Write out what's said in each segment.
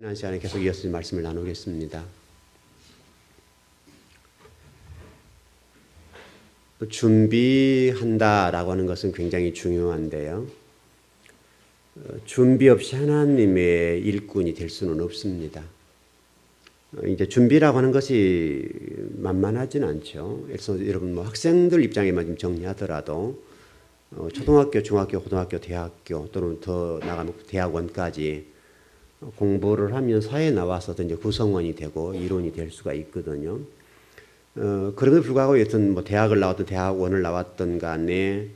지난 시간에 계속 이어서 말씀을 나누겠습니다. 준비한다라고 하는 것은 굉장히 중요한데요. 준비 없이 하나님의 일꾼이 될 수는 없습니다. 이제 준비라고 하는 것이 만만하진 않죠. 그래서 여러분 학생들 입장에만 좀 정리하더라도 초등학교, 중학교, 고등학교, 대학교 또는 더 나가면 대학원까지 공부를 하면 사회에 나와서 이제 구성원이 되고 이론이 될 수가 있거든요. 그럼에도 불구하고 여튼 대학을 나왔든 대학원을 나왔든 간에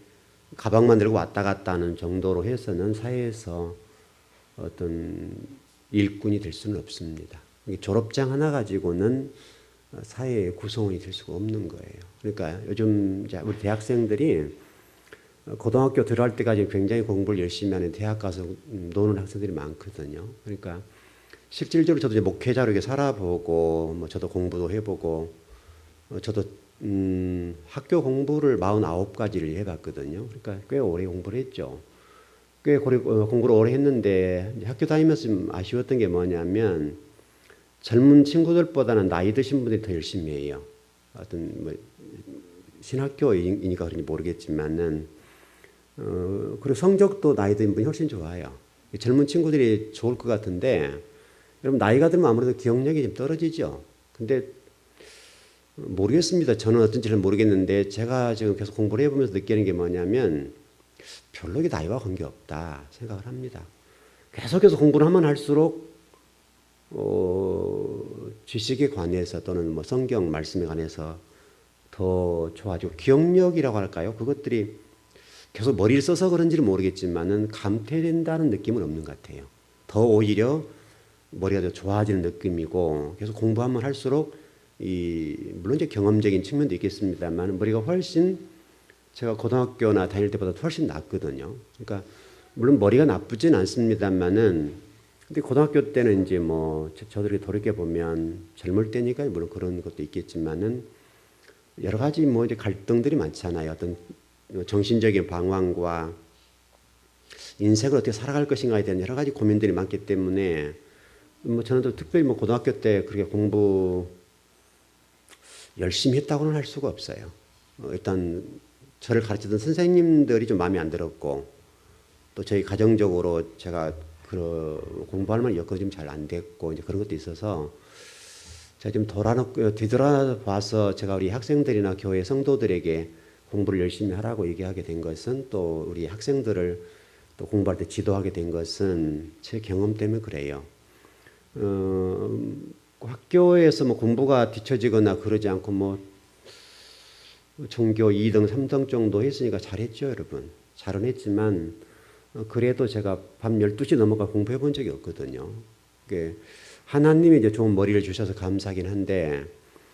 가방만 들고 왔다 갔다 하는 정도로 해서는 사회에서 어떤 일꾼이 될 수는 없습니다. 졸업장 하나 가지고는 사회의 구성원이 될 수가 없는 거예요. 그러니까 요즘 우리 대학생들이 고등학교 들어갈 때까지 굉장히 공부를 열심히 하는 대학 가서 노는 학생들이 많거든요. 그러니까 실질적으로 저도 이제 목회자로 이렇게 살아보고 저도 공부도 해보고 저도 학교 공부를 49가지를 해봤거든요. 그러니까 꽤 오래 공부를 했죠. 꽤 공부를 오래 했는데 학교 다니면서 좀 아쉬웠던 게 뭐냐면 젊은 친구들보다는 나이 드신 분들이 더 열심히 해요. 어떤 신학교이니까 그런지 모르겠지만은 그리고 성적도 나이 든 분이 훨씬 좋아요. 젊은 친구들이 좋을 것 같은데 여러분 나이가 들면 아무래도 기억력이 좀 떨어지죠. 근데 모르겠습니다. 저는 어떤지는 모르겠는데 제가 지금 계속 공부를 해보면서 느끼는 게 뭐냐면 별로 이게 나이와 관계없다 생각을 합니다. 계속해서 공부를 하면 할수록 지식에 관해서 또는 성경 말씀에 관해서 더 좋아지고 기억력이라고 할까요? 그것들이 계속 머리를 써서 그런지는 모르겠지만은 감퇴된다는 느낌은 없는 것 같아요. 더 오히려 머리가 더 좋아지는 느낌이고 계속 공부하면 할수록 물론 이제 경험적인 측면도 있겠습니다만 머리가 훨씬 제가 고등학교나 다닐 때보다 훨씬 낫거든요. 그러니까 물론 머리가 나쁘진 않습니다만은 근데 고등학교 때는 이제 저들이 돌이켜 보면 젊을 때니까 물론 그런 것도 있겠지만은 여러 가지 이제 갈등들이 많잖아요. 어떤 정신적인 방황과 인생을 어떻게 살아갈 것인가에 대한 여러 가지 고민들이 많기 때문에 저는 또 특별히 고등학교 때 그렇게 공부 열심히 했다고는 할 수가 없어요. 일단 저를 가르치던 선생님들이 좀 마음에 안 들었고 또 저희 가정적으로 제가 공부할 만한 여건이 좀 잘 안 됐고 이제 그런 것도 있어서 제가 좀 뒤돌아봐서 제가 우리 학생들이나 교회 성도들에게 공부를 열심히 하라고 얘기하게 된 것은 또 우리 학생들을 또 공부할 때 지도하게 된 것은 제 경험 때문에 그래요. 학교에서 공부가 뒤처지거나 그러지 않고 전교 2등, 3등 정도 했으니까 잘했죠, 여러분. 잘은 했지만 그래도 제가 밤 12시 넘어가 공부해 본 적이 없거든요. 하나님이 이제 좋은 머리를 주셔서 감사하긴 한데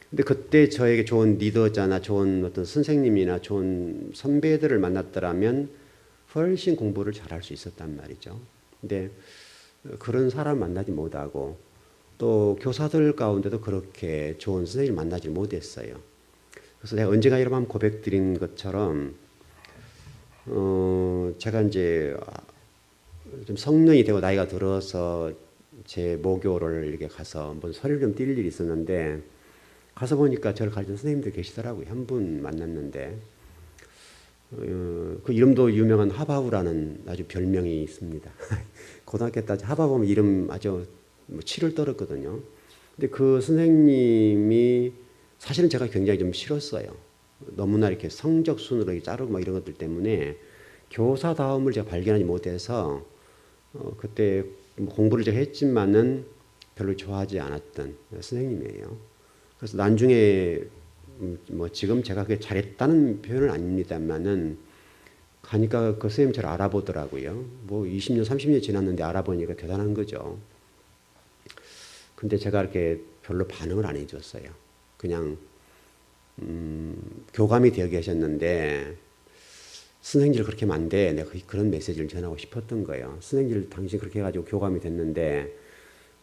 근데 그때 저에게 좋은 리더자나 좋은 어떤 선생님이나 좋은 선배들을 만났더라면 훨씬 공부를 잘할 수 있었단 말이죠. 근데 그런 사람 만나지 못하고 또 교사들 가운데도 그렇게 좋은 선생님을 만나지 못했어요. 그래서 내가 언젠가 여러분 한번 고백드린 것처럼 제가 이제 좀 성년이 되고 나이가 들어서 제 모교를 이렇게 가서 한번 소리를 좀 띌 일이 있었는데 가서 보니까 저를 가르치는 선생님들 계시더라고요. 한 분 만났는데 그 이름도 유명한 하바우라는 아주 별명이 있습니다. 고등학교 때 하바우 이름 아주 치를 떨었거든요. 근데 그 선생님이 사실은 제가 굉장히 좀 싫었어요. 너무나 이렇게 성적 순으로 자르고 이런 것들 때문에 교사다움을 제가 발견하지 못해서 그때 공부를 제가 했지만은 별로 좋아하지 않았던 선생님이에요. 그래서 나중에 지금 제가 그게 잘했다는 표현은 아닙니다만은 가니까 그 선생님 저를 알아보더라고요. 20년, 30년 지났는데 알아보니까 대단한 거죠. 근데 제가 이렇게 별로 반응을 안 해줬어요. 그냥 교감이 되어 계셨는데 선생님들 그렇게 하면 안 돼. 내가 그런 메시지를 전하고 싶었던 거예요. 선생님들 당신 그렇게 해가지고 교감이 됐는데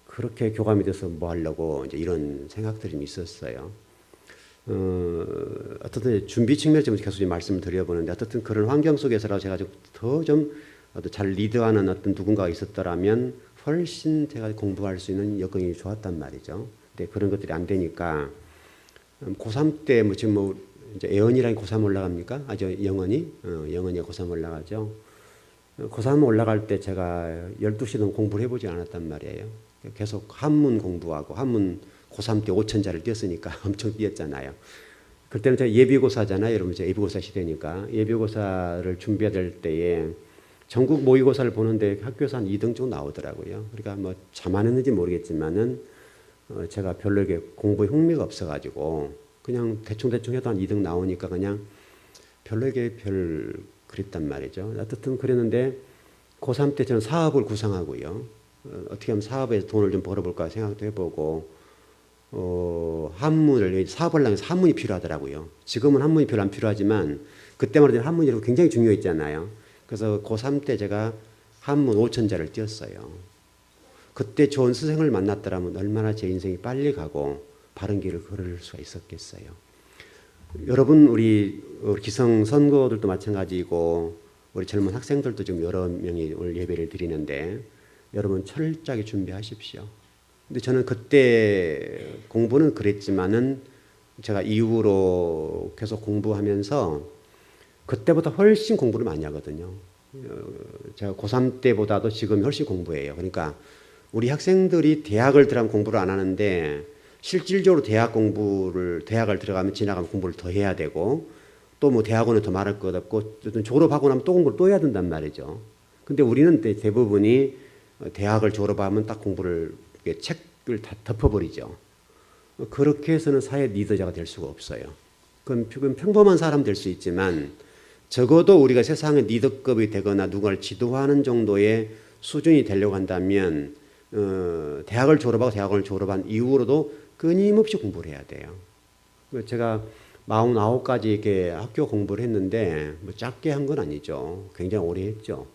그렇게 교감이 돼서 뭐 하려고 이제 이런 생각들이 좀 있었어요. 어떻든 준비 측면에서 계속 말씀을 드려보는데 어떻든 그런 환경 속에서라도 제가 더 좀 잘 리드하는 어떤 누군가가 있었더라면 훨씬 제가 공부할 수 있는 여건이 좋았단 말이죠. 근데 그런 것들이 안 되니까 고3 때 뭐 지금 뭐 이제 애언이랑 고3 올라갑니까? 영언이? 영언이 고3 올라가죠. 고3 올라갈 때 제가 12시간 공부를 해보지 않았단 말이에요. 계속 한문 공부하고 한문 고3 때 5천자를 띄었으니까 엄청 띄었잖아요. 그때는 제가 예비고사잖아요. 여러분 제가 예비고사 시대니까 예비고사를 준비해야 될 때에 전국 모의고사를 보는데 학교에서 한 2등 쪽 나오더라고요. 그러니까 뭐 자만했는지 모르겠지만은 제가 별로 이렇게 공부에 흥미가 없어가지고 그냥 대충 해도 한 2등 나오니까 그냥 별로 이게 그랬단 말이죠. 어쨌든 그랬는데 고3 때 저는 사업을 구상하고요. 어떻게 하면 사업에서 돈을 좀 벌어볼까 생각도 해보고 한문을 사업을 하면서 한문이 필요하더라고요. 지금은 한문이 별로 안 필요하지만 그때만 해도 한문이 굉장히 중요했잖아요. 그래서 고3 때 제가 한문 5천자를 띄었어요. 그때 좋은 스승을 만났더라면 얼마나 제 인생이 빨리 가고 바른 길을 걸을 수가 있었겠어요. 여러분 우리 기성 선거들도 마찬가지고 우리 젊은 학생들도 지금 여러 명이 오늘 예배를 드리는데 여러분 철저하게 준비하십시오. 근데 저는 그때 공부는 그랬지만은 제가 이후로 계속 공부하면서 그때보다 훨씬 공부를 많이 하거든요. 제가 고3 때보다도 지금 훨씬 공부해요. 그러니까 우리 학생들이 대학을 들어가면 공부를 안 하는데 실질적으로 대학을 들어가면 지나가면 공부를 더 해야 되고 또 뭐 대학원은 더 말할 것 없고 졸업하고 나면 또 공부를 또 해야 된단 말이죠. 근데 우리는 대부분이 대학을 졸업하면 딱 공부를 책을 다 덮어버리죠. 그렇게 해서는 사회 리더자가 될 수가 없어요. 그건 평범한 사람 될 수 있지만 적어도 우리가 세상의 리더급이 되거나 누군가를 지도하는 정도의 수준이 되려고 한다면 대학을 졸업하고 대학원을 졸업한 이후로도 끊임없이 공부를 해야 돼요. 제가 49까지 이렇게 학교 공부를 했는데 뭐 짧게 한 건 아니죠. 굉장히 오래 했죠.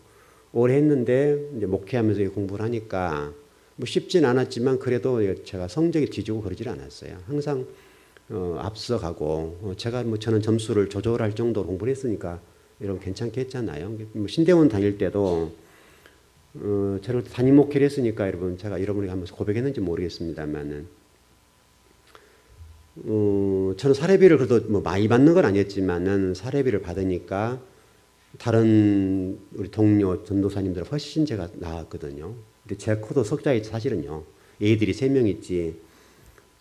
오래 했는데 이제 목회하면서 공부를 하니까 뭐 쉽진 않았지만 그래도 제가 성적이 뒤지고 그러질 않았어요. 항상 앞서가고 제가 뭐 저는 점수를 조절할 정도로 공부를 했으니까 여러분 괜찮게 했잖아요. 뭐 신대원 다닐 때도 저를 담임 목회를 했으니까 여러분 제가 여러분에게 한번 고백했는지 모르겠습니다만은 저는 사례비를 그래도 뭐 많이 받는 건 아니었지만은 사례비를 받으니까 다른 우리 동료 전도사님들 훨씬 제가 나았거든요. 근데 제 코도 석자에 사실은요. 애들이 3명 있지.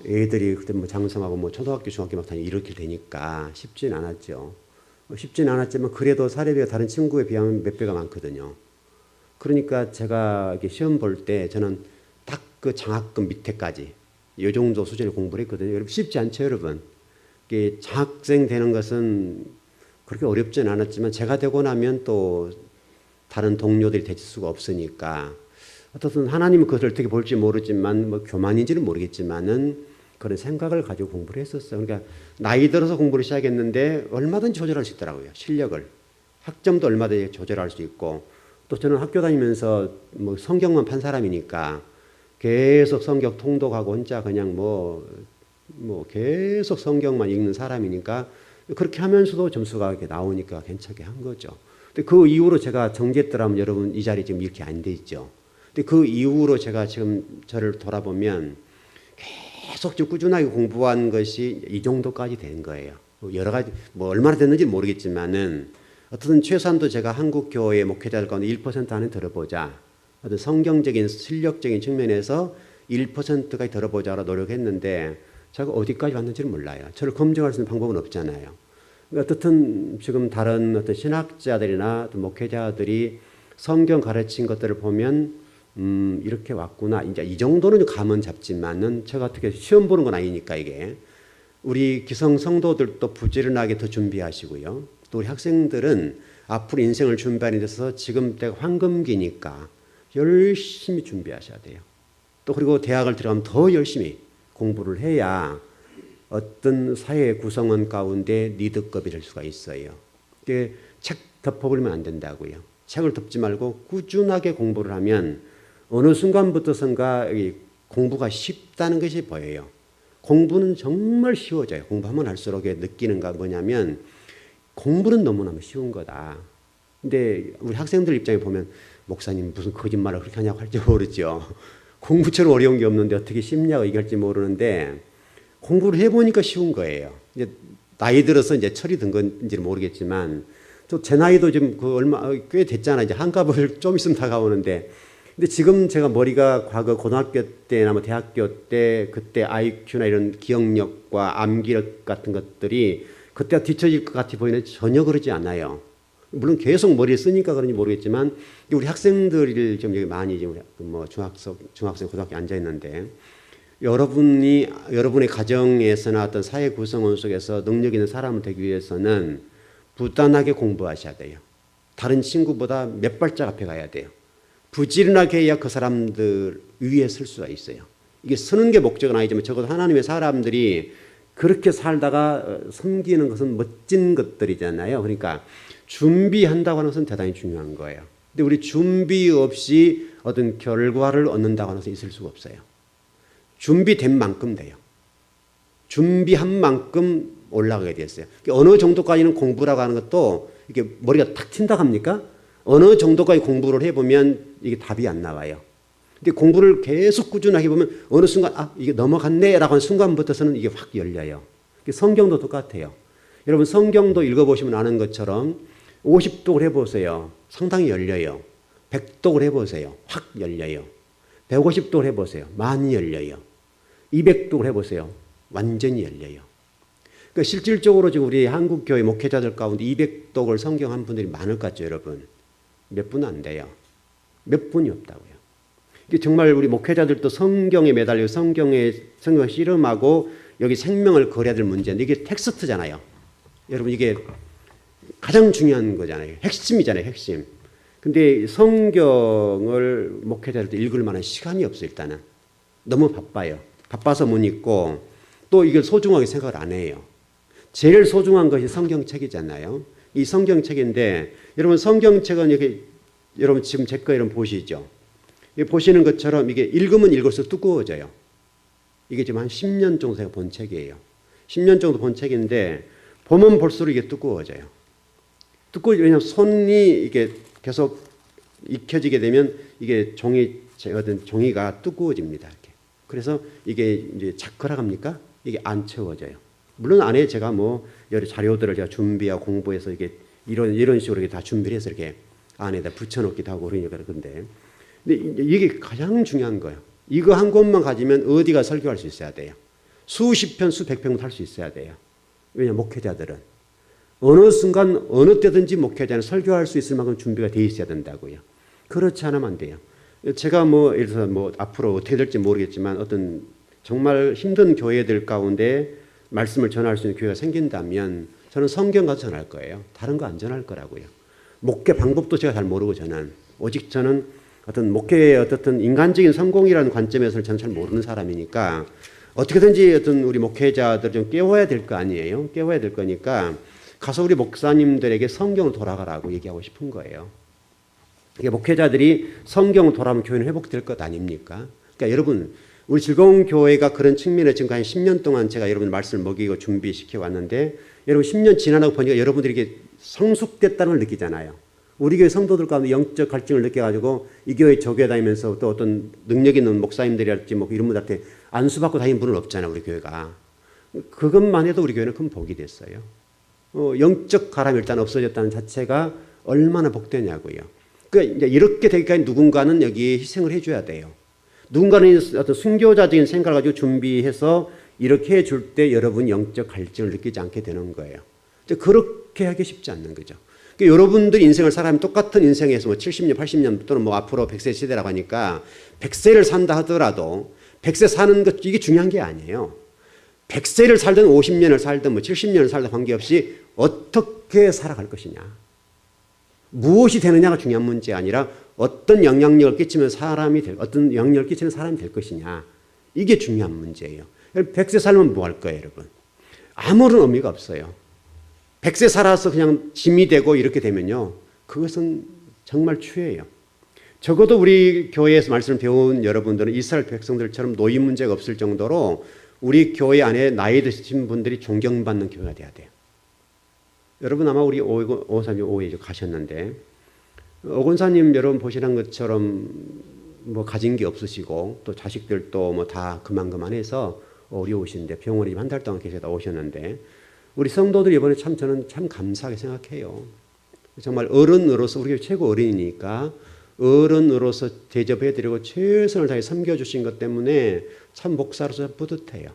애들이 그때 뭐 장성하고 뭐 초등학교 중학교 막 다니고 이렇게 되니까 쉽진 않았죠. 쉽진 않았지만 그래도 사례비가 다른 친구에 비하면 몇 배가 많거든요. 그러니까 제가 이렇게 시험 볼 때 저는 딱 그 장학금 밑에까지 이 정도 수준의 공부를 했거든요. 여러분 쉽지 않죠, 여러분. 이게 장학생 되는 것은 그렇게 어렵진 않았지만 제가 되고 나면 또 다른 동료들이 될 수가 없으니까 어떻든 하나님은 그것을 어떻게 볼지 모르지만 뭐 교만인지는 모르겠지만은 그런 생각을 가지고 공부를 했었어요. 그러니까 나이 들어서 공부를 시작했는데 얼마든지 조절할 수 있더라고요. 실력을. 학점도 얼마든지 조절할 수 있고 또 저는 학교 다니면서 뭐 성경만 판 사람이니까 계속 성경 통독하고 혼자 그냥 뭐 계속 성경만 읽는 사람이니까 그렇게 하면서도 점수가 이렇게 나오니까 괜찮게 한 거죠. 근데 그 이후로 제가 정죄했더라면 여러분 이 자리 지금 이렇게 안 돼 있죠. 근데 그 이후로 제가 지금 저를 돌아보면 계속 좀 꾸준하게 공부한 것이 이 정도까지 된 거예요. 여러 가지 뭐 얼마나 됐는지 모르겠지만은 어떻든 최소한도 제가 한국 교회 목회자들 가운데 1% 안에 들어보자. 어떤 성경적인 실력적인 측면에서 1%까지 들어보자로 노력했는데 제가 어디까지 왔는지는 몰라요. 저를 검증할 수 있는 방법은 없잖아요. 그러니까 어떻든 지금 다른 어떤 신학자들이나 목회자들이 성경 가르친 것들을 보면 이렇게 왔구나. 이제 이 정도는 감은 잡지만은 제가 어떻게 시험 보는 건 아니니까 이게 우리 기성 성도들도 부지런하게 더 준비하시고요. 또 우리 학생들은 앞으로 인생을 준비하는 데 있어서 지금 때가 황금기니까 열심히 준비하셔야 돼요. 또 그리고 대학을 들어가면 더 열심히 공부를 해야 어떤 사회 구성원 가운데 리더급이 될 수가 있어요. 책 덮어버리면 안 된다고요. 책을 덮지 말고 꾸준하게 공부를 하면 어느 순간부터선가 공부가 쉽다는 것이 보여요. 공부는 정말 쉬워져요. 공부하면 할수록 느끼는 거 뭐냐면 공부는 너무너무 쉬운 거다. 근데 우리 학생들 입장에 보면 목사님 무슨 거짓말을 그렇게 하냐고 할지 모르죠. 공부처럼 어려운 게 없는데 어떻게 쉽냐고 얘기할지 모르는데 공부를 해보니까 쉬운 거예요. 이제 나이 들어서 이제 철이 든 건지는 모르겠지만 또 제 나이도 지금 그 얼마 꽤 됐잖아요. 이제 한갑을 좀 있으면 다가오는데 근데 지금 제가 머리가 과거 고등학교 때나 뭐 대학교 때 그때 IQ나 이런 기억력과 암기력 같은 것들이 그때가 뒤처질 것 같아 보이는데 전혀 그러지 않아요. 물론 계속 머리를 쓰니까 그런지 모르겠지만 우리 학생들이 좀 여기 많이 지금 뭐 중학생 고등학교 앉아 있는데 여러분의 가정에서나 어떤 사회 구성원 속에서 능력 있는 사람을 되기 위해서는 부단하게 공부하셔야 돼요. 다른 친구보다 몇 발짝 앞에 가야 돼요. 부지런하게 해야 그 사람들 위에 설 수가 있어요. 이게 서는 게 목적은 아니지만 적어도 하나님의 사람들이 그렇게 살다가 섬기는 것은 멋진 것들이잖아요. 그러니까 준비한다고 하는 것은 대단히 중요한 거예요. 근데 우리 준비 없이 어떤 결과를 얻는다고 하는 것은 있을 수가 없어요. 준비된 만큼 돼요. 준비한 만큼 올라가게 됐어요. 어느 정도까지는 공부라고 하는 것도 이게 머리가 탁 튄다고 합니까? 어느 정도까지 공부를 해보면 이게 답이 안 나와요. 근데 공부를 계속 꾸준하게 보면 어느 순간 이게 넘어갔네 라고 하는 순간부터서는 이게 확 열려요. 성경도 똑같아요. 여러분 성경도 읽어보시면 아는 것처럼 50독을 해보세요. 상당히 열려요. 100독을 해보세요. 확 열려요. 150독을 해보세요. 많이 열려요. 200독을 해보세요. 완전히 열려요. 그러니까 실질적으로 지금 우리 한국교회 목회자들 가운데 200독을 성경한 분들이 많을 것 같죠, 여러분? 몇 분 안 돼요. 몇 분이 없다고요. 이게 정말 우리 목회자들도 성경에 매달려 성경을 씨름하고 여기 생명을 걸어야 될 문제인데 이게 텍스트잖아요. 여러분 이게 가장 중요한 거잖아요. 핵심이잖아요, 핵심. 근데 성경을 목회자들도 읽을 만한 시간이 없어요, 일단은. 너무 바빠요. 바빠서 못 읽고 또 이걸 소중하게 생각을 안 해요. 제일 소중한 것이 성경책이잖아요. 이 성경책인데 여러분 성경책은 이렇게 여러분 지금 제 거 여러분 보시죠. 보시는 것처럼 이게 읽으면 읽을수록 두꺼워져요. 이게 지금 한 10년 정도 제가 본 책이에요. 10년 정도 본 책인데 보면 볼수록 이게 두꺼워져요. 왜냐하면 손이 이게 계속 익혀지게 되면 이게 어떤 종이가 두꺼워집니다. 이렇게. 그래서 이게 이제 자크라 합니까? 이게 안 채워져요. 물론 안에 제가 뭐 여러 자료들을 제가 준비하고 공부해서 이게 이런 식으로 이렇게 다 준비를 해서 이렇게 안에다 붙여놓기도 하고 그러니까 그런데 근데 이게 가장 중요한 거예요. 이거 한 권만 가지면 어디가 설교할 수 있어야 돼요. 수십 편, 수백 편을 할 수 있어야 돼요. 왜냐하면 목회자들은 어느 순간 어느 때든지 목회자는 설교할 수 있을 만큼 준비가 돼 있어야 된다고요. 그렇지 않으면 안 돼요. 제가 뭐 예를 들어서 뭐 앞으로 어떻게 될지 모르겠지만 어떤 정말 힘든 교회들 가운데 말씀을 전할 수 있는 교회가 생긴다면 저는 성경 가서 전할 거예요. 다른 거 안 전할 거라고요. 목회 방법도 제가 잘 모르고 오직 저는 어떤 목회의 어떤 인간적인 성공이라는 관점에서는 저는 잘 모르는 사람이니까 어떻게든지 어떤 우리 목회자들 좀 깨워야 될 거 아니에요. 깨워야 될 거니까 가서 우리 목사님들에게 성경을 돌아가라고 얘기하고 싶은 거예요. 이게 목회자들이 성경을 돌아오면 교회는 회복될 것 아닙니까? 그러니까 여러분 우리 즐거운 교회가 그런 측면에 지금 한 10년 동안 제가 여러분 말씀을 먹이고 준비시켜 왔는데 여러분 10년 지나고 보니까 여러분들이 이게 성숙됐다는 걸 느끼잖아요. 우리 교회 성도들 가운데 영적 갈증을 느껴가지고 이 교회 저 교회 다니면서 또 어떤 능력 있는 목사님들이랄지 뭐 이런 분들한테 안수받고 다니는 분은 없잖아요. 우리 교회가. 그것만 해도 우리 교회는 큰 복이 됐어요. 영적 가람이 일단 없어졌다는 자체가 얼마나 복되냐고요. 그러니까 이제 이렇게 되기까지 누군가는 여기에 희생을 해줘야 돼요. 누군가는 어떤 순교자적인 생각을 가지고 준비해서 이렇게 해줄 때 여러분 영적 갈증을 느끼지 않게 되는 거예요. 그렇게 하기 쉽지 않는 거죠. 그러니까 여러분들 인생을 살아가면 똑같은 인생에서 뭐 70년, 80년 또는 뭐 앞으로 100세 시대라고 하니까 100세를 산다 하더라도 100세 사는 것 이게 중요한 게 아니에요. 100세를 살든 50년을 살든 뭐 70년을 살든 관계없이 어떻게 살아갈 것이냐. 무엇이 되느냐가 중요한 문제가 아니라 어떤 영향력을 끼치면 어떤 영향력을 끼치는 사람이 될 것이냐. 이게 중요한 문제예요. 100세 살면 뭐 할 거예요, 여러분? 아무런 의미가 없어요. 100세 살아서 그냥 짐이 되고 이렇게 되면요. 그것은 정말 추해요. 적어도 우리 교회에서 말씀을 배운 여러분들은 이스라엘 백성들처럼 노인 문제가 없을 정도로 우리 교회 안에 나이 드신 분들이 존경받는 교회가 돼야 돼요. 여러분 아마 우리 535에 가셨는데 오건사님 여러분 보시는 것처럼 뭐 가진 게 없으시고 또 자식들도 뭐 다 그만해서 어려우신데 병원에 한 달 동안 계시다 오셨는데 우리 성도들이 이번에 참 저는 참 감사하게 생각해요. 정말 어른으로서 우리가 최고 어른이니까 어른으로서 대접해드리고 최선을 다해 섬겨주신 것 때문에 참 목사로서 뿌듯해요.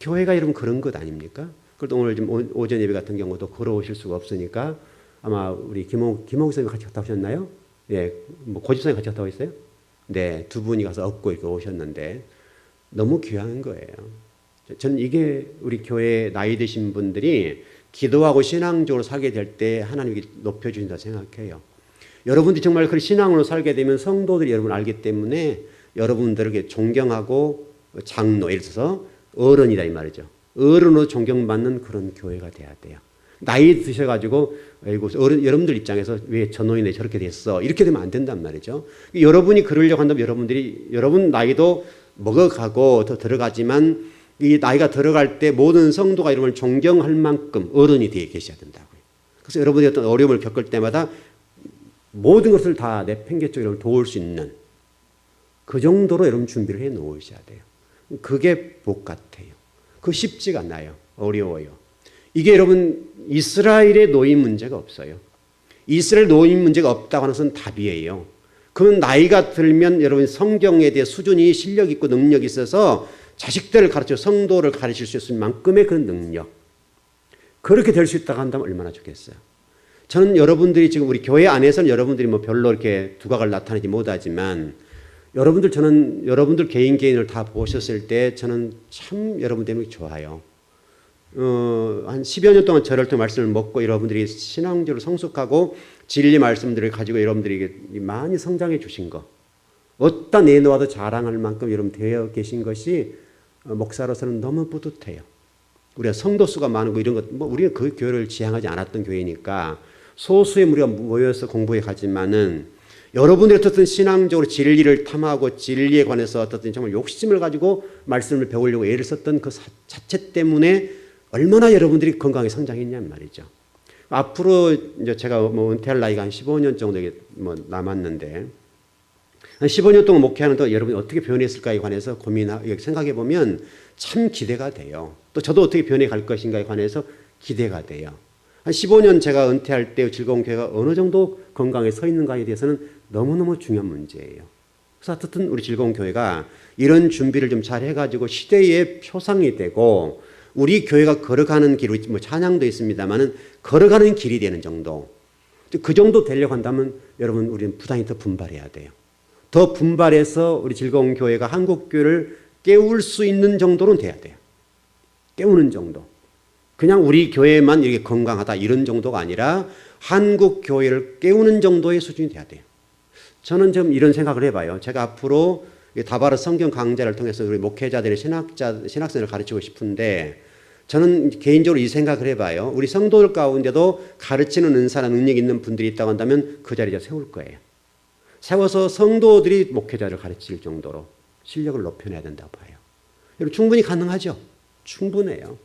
교회가 여러분 그런 것 아닙니까? 그래도 오늘 좀 오전 예배 같은 경우도 걸어오실 수가 없으니까 아마 우리 김홍 선생님 같이 갔다 오셨나요? 예, 뭐 고집사님 같이 갔다 오셨어요? 네, 두 분이 가서 업고 이렇게 오셨는데 너무 귀한 거예요. 저는 이게 우리 교회 나이 드신 분들이 기도하고 신앙적으로 살게 될 때 하나님이 높여주신다 생각해요. 여러분들이 정말 그 신앙으로 살게 되면 성도들이 여러분을 알기 때문에 여러분들에게 존경하고 장로, 예를 들어서 어른이다 이 말이죠. 어른으로 존경받는 그런 교회가 돼야 돼요. 나이 드셔가지고 아이고 여러분들 입장에서 왜 저 노인네 저렇게 됐어 이렇게 되면 안 된단 말이죠. 여러분이 그러려고 한다면 여러분 나이도 먹어가고 더 들어가지만 이 나이가 들어갈 때 모든 성도가 여러분을 존경할 만큼 어른이 되어 계셔야 된다고요. 그래서 여러분이 어떤 어려움을 겪을 때마다 모든 것을 다 내팽개쳐 도울 수 있는 그 정도로 여러분 준비를 해 놓으셔야 돼요. 그게 복 같아요. 그거 쉽지가 않아요. 어려워요. 이게 여러분 이스라엘의 노인 문제가 없어요. 이스라엘 노인 문제가 없다고 하는 것은 답이에요. 그건 나이가 들면 여러분 성경에 대해 수준이 실력 있고 능력이 있어서 자식들을 가르쳐 성도를 가르칠 수 있을 만큼의 그런 능력. 그렇게 될 수 있다고 한다면 얼마나 좋겠어요. 저는 여러분들이 지금 우리 교회 안에서는 여러분들이 뭐 별로 이렇게 두각을 나타내지 못하지만 저는 여러분들 개인을 다 보셨을 때 저는 참 여러분 때문에 좋아요. 한 10여 년 동안 저를 통해 말씀을 먹고 여러분들이 신앙적으로 성숙하고 진리 말씀들을 가지고 여러분들에게 많이 성장해 주신 거. 어디다 내놓아도 자랑할 만큼 여러분 되어 계신 것이 목사로서는 너무 뿌듯해요. 우리가 성도 수가 많고 이런 것, 뭐 우리가 그 교회를 지향하지 않았던 교회니까 소수의 무리가 모여서 공부해 가지만은 여러분들이 어떻든 신앙적으로 진리를 탐하고 진리에 관해서 어떻든 정말 욕심을 가지고 말씀을 배우려고 애를 썼던 그 자체 때문에 얼마나 여러분들이 건강하게 성장했냐는 말이죠. 앞으로 이제 제가 뭐 은퇴할 나이가 한 15년 정도 뭐 남았는데 한 15년 동안 목회하는데 여러분이 어떻게 변했을까에 관해서 생각해 보면 참 기대가 돼요. 또 저도 어떻게 변해갈 것인가에 관해서 기대가 돼요. 한 15년 제가 은퇴할 때 즐거운 교회가 어느 정도 건강에 서 있는가에 대해서는 너무너무 중요한 문제예요. 그래서 어쨌든 우리 즐거운 교회가 이런 준비를 좀 잘 해가지고 시대의 표상이 되고 우리 교회가 걸어가는 길, 뭐 찬양도 있습니다만은 걸어가는 길이 되는 정도. 그 정도 되려고 한다면 여러분 우리는 부단히 더 분발해야 돼요. 더 분발해서 우리 즐거운 교회가 한국 교회를 깨울 수 있는 정도는 돼야 돼요. 깨우는 정도. 그냥 우리 교회만 이렇게 건강하다 이런 정도가 아니라 한국 교회를 깨우는 정도의 수준이 돼야 돼요. 저는 좀 이런 생각을 해봐요. 제가 앞으로 다바르 성경 강좌를 통해서 우리 목회자들의 신학생을 가르치고 싶은데 저는 개인적으로 이 생각을 해봐요. 우리 성도들 가운데도 가르치는 은사나 능력이 있는 분들이 있다고 한다면 그 자리에 세울 거예요. 세워서 성도들이 목회자를 가르칠 정도로 실력을 높여내야 된다고 봐요. 여러분 충분히 가능하죠? 충분해요.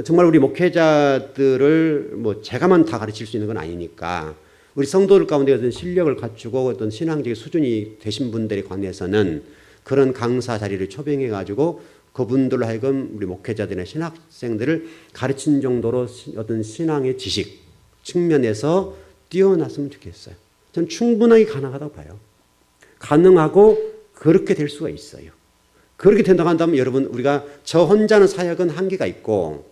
정말 우리 목회자들을 뭐 제가만 다 가르칠 수 있는 건 아니니까 우리 성도들 가운데 어떤 실력을 갖추고 어떤 신앙적인 수준이 되신 분들에 관해서는 그런 강사 자리를 초빙해 가지고 그분들로 하여금 우리 목회자들이나 신학생들을 가르친 정도로 어떤 신앙의 지식 측면에서 뛰어났으면 좋겠어요. 저는 충분하게 가능하다고 봐요. 가능하고 그렇게 될 수가 있어요. 그렇게 된다고 한다면 여러분 우리가 저 혼자는 사역은 한계가 있고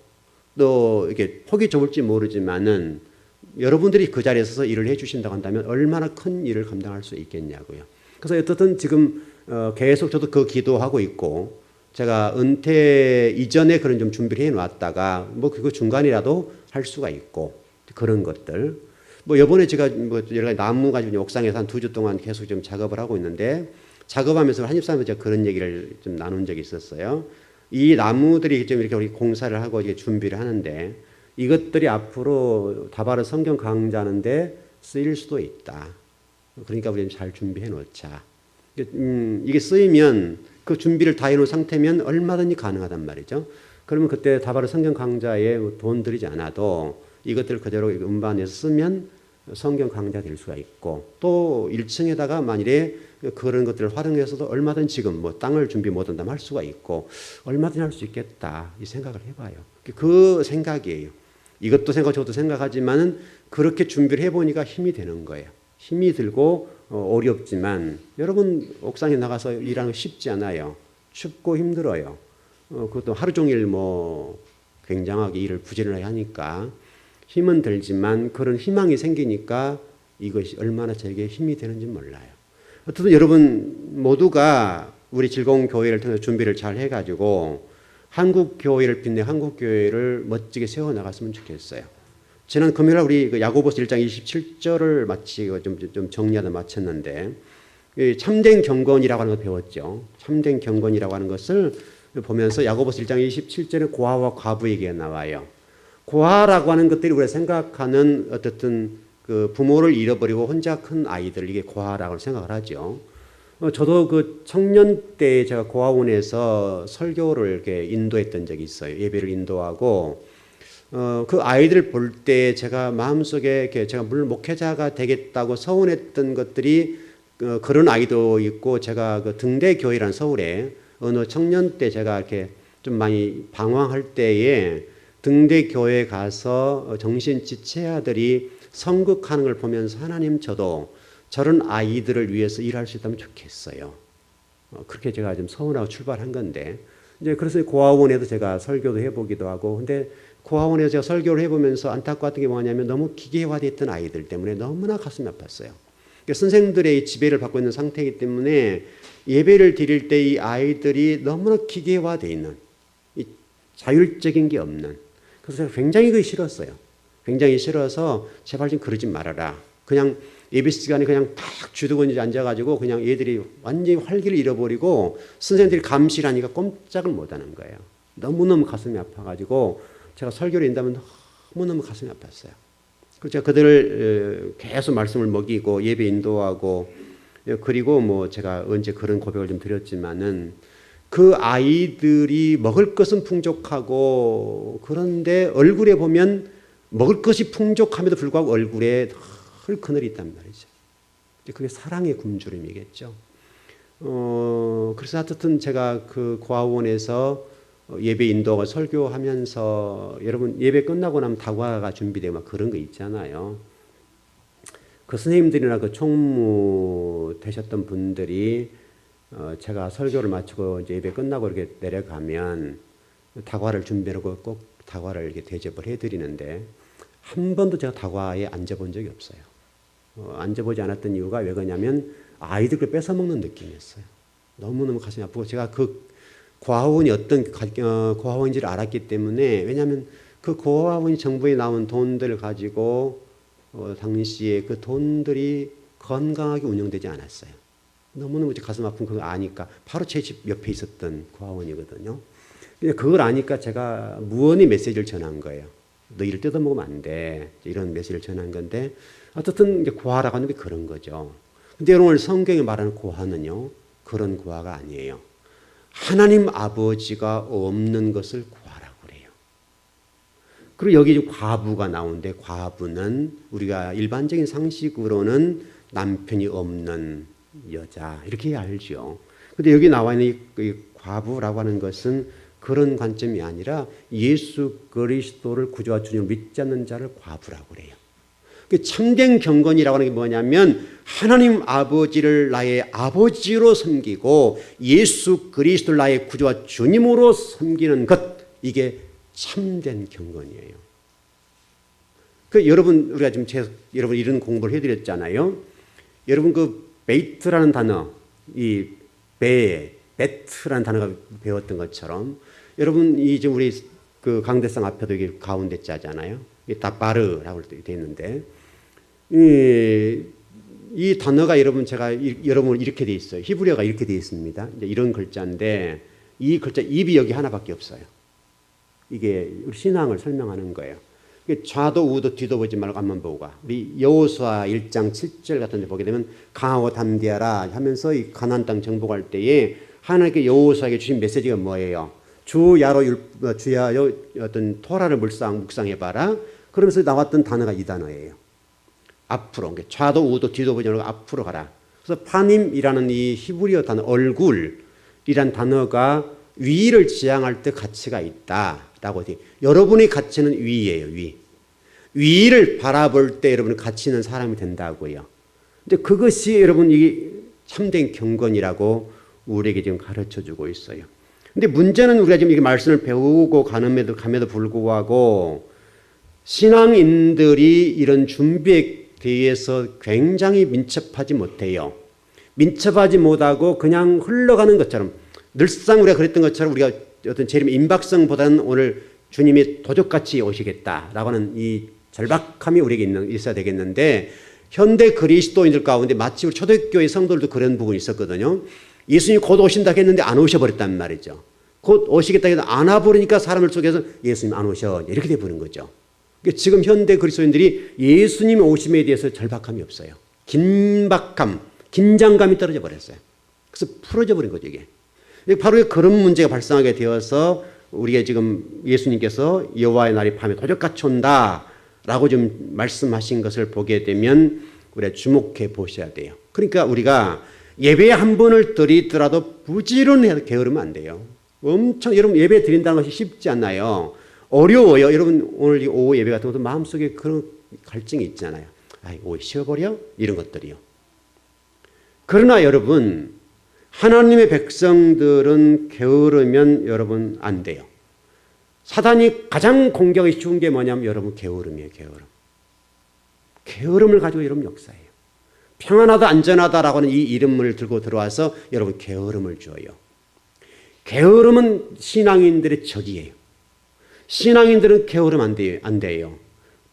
또 이렇게 폭이 좁을지 모르지만은 여러분들이 그 자리에 서서 일을 해 주신다고 한다면 얼마나 큰 일을 감당할 수 있겠냐고요. 그래서 어떻든 지금 계속 저도 그 기도하고 있고 제가 은퇴 이전에 그런 좀 준비를 해 놨다가 뭐 그거 중간이라도 할 수가 있고 그런 것들. 뭐 이번에 제가 뭐 여러 가지 나무 가지고 옥상에서 한 2주 동안 계속 좀 작업을 하고 있는데 작업하면서 한입사람에서 제가 그런 얘기를 좀 나눈 적이 있었어요. 이 나무들이 좀 이렇게 우리 공사를 하고 이게 준비를 하는데 이것들이 앞으로 다바르 성경 강좌하는데 쓰일 수도 있다. 그러니까 우리 잘 준비해 놓자. 이게 쓰이면 그 준비를 다 해놓은 상태면 얼마든지 가능하단 말이죠. 그러면 그때 다바르 성경 강좌에 돈 들이지 않아도 이것들을 그대로 음반해서 쓰면 성경 강좌 될 수가 있고, 또 1층에다가 만일에 그런 것들을 활용해서도 얼마든 지금 뭐 땅을 준비 못한다면 할 수가 있고 얼마든지 할 수 있겠다 이 생각을 해봐요. 그 생각이에요. 이것도 생각 저것도 생각하지만은 그렇게 준비를 해보니까 힘이 되는 거예요. 힘이 들고 어렵지만 여러분 옥상에 나가서 일하는 거 쉽지 않아요. 춥고 힘들어요. 그것도 하루 종일 뭐 굉장하게 일을 부지런하게 하니까 힘은 들지만 그런 희망이 생기니까 이것이 얼마나 저에게 힘이 되는지 몰라요. 어쨌든 여러분 모두가 우리 즐거운 교회를 통해서 준비를 잘 해가지고 한국 교회를 빛내 한국 교회를 멋지게 세워나갔으면 좋겠어요. 지난 금요일 우리 야고보서 1장 27절을 마치고 좀 정리하다 마쳤는데 참된 경건이라고 하는 걸 배웠죠. 참된 경건이라고 하는 것을 보면서 야고보서 1장 27절에 고아와 과부 얘기가 나와요. 고아라고 하는 것들이 우리가 생각하는 어쨌든 그 부모를 잃어버리고 혼자 큰 아이들, 이게 고아라고 생각을 하죠. 저도 그 청년 때 제가 고아원에서 설교를 이렇게 인도했던 적이 있어요. 예배를 인도하고 그 아이들을 볼 때 제가 마음속에 이렇게 제가 물론 목회자가 되겠다고 서운했던 것들이 그런 아이도 있고, 제가 그 등대 교회라는 서울에 어느 청년 때 제가 이렇게 좀 많이 방황할 때에 등대 교회에 가서 정신 지체아들이 성극하는 걸 보면서 하나님 저도 저런 아이들을 위해서 일할 수 있다면 좋겠어요. 그렇게 제가 좀 서운하고 출발한 건데, 이제 그래서 고아원에도 제가 설교도 해보기도 하고, 근데 고아원에서 제가 설교를 해보면서 안타까웠던 게 뭐냐면 너무 기계화됐던 아이들 때문에 너무나 가슴이 아팠어요. 그러니까 선생님들의 지배를 받고 있는 상태이기 때문에 예배를 드릴 때 이 아이들이 너무나 기계화되어 있는, 이 자율적인 게 없는, 그래서 제가 굉장히 그게 싫었어요. 굉장히 싫어서 제발 좀 그러지 말아라. 그냥 예배 시간에 그냥 딱 주도권에 앉아가지고 그냥 얘들이 완전히 활기를 잃어버리고 선생님들이 감시를 하니까 꼼짝을 못하는 거예요. 너무너무 가슴이 아파가지고 제가 설교를 한다면 너무너무 가슴이 아팠어요. 그래서 제가 그들을 계속 말씀을 먹이고 예배 인도하고, 그리고 뭐 제가 언제 그런 고백을 좀 드렸지만은 그 아이들이 먹을 것은 풍족하고 그런데 얼굴에 보면 먹을 것이 풍족함에도 불구하고 얼굴에 늘 그늘이 있단 말이죠. 그게 사랑의 굶주림이겠죠. 그래서 하여튼 제가 그 고아원에서 예배 인도하고 설교하면서, 여러분 예배 끝나고 나면 다과가 준비되고 막 그런 거 있잖아요. 그 선생님들이나 그 총무 되셨던 분들이 제가 설교를 마치고 이제 예배 끝나고 이렇게 내려가면 다과를 준비하고 꼭 다과를 이렇게 대접을 해드리는데 한 번도 제가 다과에 앉아본 적이 없어요. 앉아보지 않았던 이유가 왜 그러냐면 아이들을 뺏어먹는 느낌이었어요. 너무너무 가슴이 아프고, 제가 그 고아원이 어떤 고아원인지를 알았기 때문에, 왜냐하면 그 고아원이 정부에 나온 돈들을 가지고 당시에 그 돈들이 건강하게 운영되지 않았어요. 너무너무 가슴 아픈 그걸 아니까, 바로 제 집 옆에 있었던 고아원이거든요. 그걸 아니까 제가 무언의 메시지를 전한 거예요. 너희를 뜯어먹으면 안 돼. 이런 메시지를 전한 건데, 어쨌든 이제 고아라고 하는 게 그런 거죠. 근데 여러분 성경에 말하는 고아는요, 그런 고아가 아니에요. 하나님 아버지가 없는 것을 고아라고 그래요. 그리고 여기 과부가 나오는데, 과부는 우리가 일반적인 상식으로는 남편이 없는 여자 이렇게 알죠. 근데 여기 나와 있는 이 과부라고 하는 것은 그런 관점이 아니라 예수 그리스도를 구주와 주님을 믿지 않는 자를 과부라고 그래요. 참된 경건이라고 하는 게 뭐냐면 하나님 아버지를 나의 아버지로 섬기고 예수 그리스도를 나의 구주와 주님으로 섬기는 것, 이게 참된 경건이에요. 여러분 우리가 지금 여러분 이런 공부를 해드렸잖아요. 여러분 그 베이트라는 단어, 이 베트라는 단어가 배웠던 것처럼, 여러분 이제 우리 그 강대상 앞에도 이게 가운데 자잖아요. 이 다바르라고 되어 있는데, 이 단어가 여러분 여러분 이렇게 되어 있어요. 히브리어가 이렇게 되어 있습니다. 이제 이런 글자인데 이 글자 입이 여기 하나밖에 없어요. 이게 우리 신앙을 설명하는 거예요. 좌도 우도 뒤도 보지 말고 앞만 보고 가. 우리 여호수아 1장 7절 같은 데 보게 되면 강하고 담대하라 하면서 이 가나안 땅 정복할 때에 하나님께 여호수아에게 주신 메시지가 뭐예요? 주야로 어떤 토라를 묵상해봐라. 그러면서 나왔던 단어가 이 단어예요. 앞으로. 그러니까 좌도 우도 뒤도 보지 말고 앞으로 가라. 그래서 파님이라는 이 히브리어 단어 얼굴이란 단어가 위를 지향할 때 가치가 있다라고 돼. 여러분의 가치는 위예요. 위를 바라볼 때 여러분은 가치 있는 사람이 된다고요. 근데 그것이 여러분 이게 참된 경건이라고 우리에게 지금 가르쳐주고 있어요. 근데 문제는 우리가 지금 이 말씀을 배우고 감에도 불구하고 신앙인들이 이런 준비에 대해서 굉장히 민첩하지 못해요. 민첩하지 못하고 그냥 흘러가는 것처럼 늘상 우리가 그랬던 것처럼 우리가 어떤 재림 임박성보다는 오늘 주님이 도적같이 오시겠다라고 하는 이 절박함이 우리에게 있어야 되겠는데 현대 그리스도인들 가운데 마치 우리 초대교회 성도들도 그런 부분이 있었거든요. 예수님이 곧 오신다 했는데 안 오셔버렸단 말이죠. 곧 오시겠다 해도 안 와버리니까 사람들 속에서 예수님 안 오셔 이렇게 돼버린 거죠. 그러니까 지금 현대 그리스도인들이 예수님 오심에 대해서 절박함이 없어요. 긴박감, 긴장감이 떨어져 버렸어요. 그래서 풀어져 버린 거죠 이게. 바로 그런 문제가 발생하게 되어서 우리가 지금 예수님께서 여호와의 날이 밤에 도적같이 온다라고 좀 말씀하신 것을 보게 되면 우리가 주목해 보셔야 돼요. 그러니까 우리가 예배 한 번을 드리더라도 부지런히 게으르면 안 돼요. 엄청 여러분 예배 드린다는 것이 쉽지 않아요. 어려워요. 여러분 오늘 이 오후 예배 같은 것도 마음속에 그런 갈증이 있잖아요. 오후 쉬어버려? 이런 것들이요. 그러나 여러분 하나님의 백성들은 게으르면 여러분 안 돼요. 사단이 가장 공격이 쉬운 게 뭐냐면 여러분 게으름이에요. 게으름을 가지고 여러분 역사해요. 평안하다 안전하다라고 하는 이 이름을 들고 들어와서 여러분 게으름을 줘요. 게으름은 신앙인들의 적이에요. 신앙인들은 게으름 안 돼요.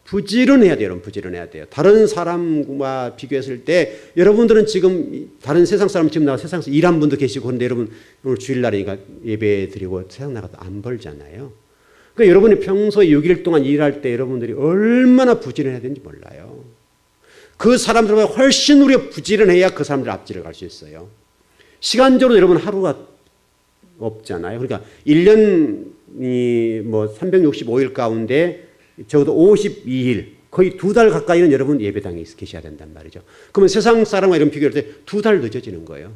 부지런해야 돼요. 여러분 부지런해야 돼요. 다른 사람과 비교했을 때 여러분들은 지금 다른 세상 사람 지금 나가 세상에서 일한 분도 계시고 그런데 여러분 오늘 주일날이니까 예배 드리고 세상 나가도 안 벌잖아요. 그러니까 여러분이 평소에 6일 동안 일할 때 여러분들이 얼마나 부지런해야 되는지 몰라요. 그 사람들보다 훨씬 우리가 부지런해야 그 사람들 앞질을 갈 수 있어요. 시간적으로 여러분 하루가 없잖아요. 그러니까 1년이 뭐 365일 가운데 적어도 52일 거의 2달 가까이는 여러분 예배당에 계셔야 된단 말이죠. 그러면 세상 사람과 이런 비교할 때 2달 늦어지는 거예요.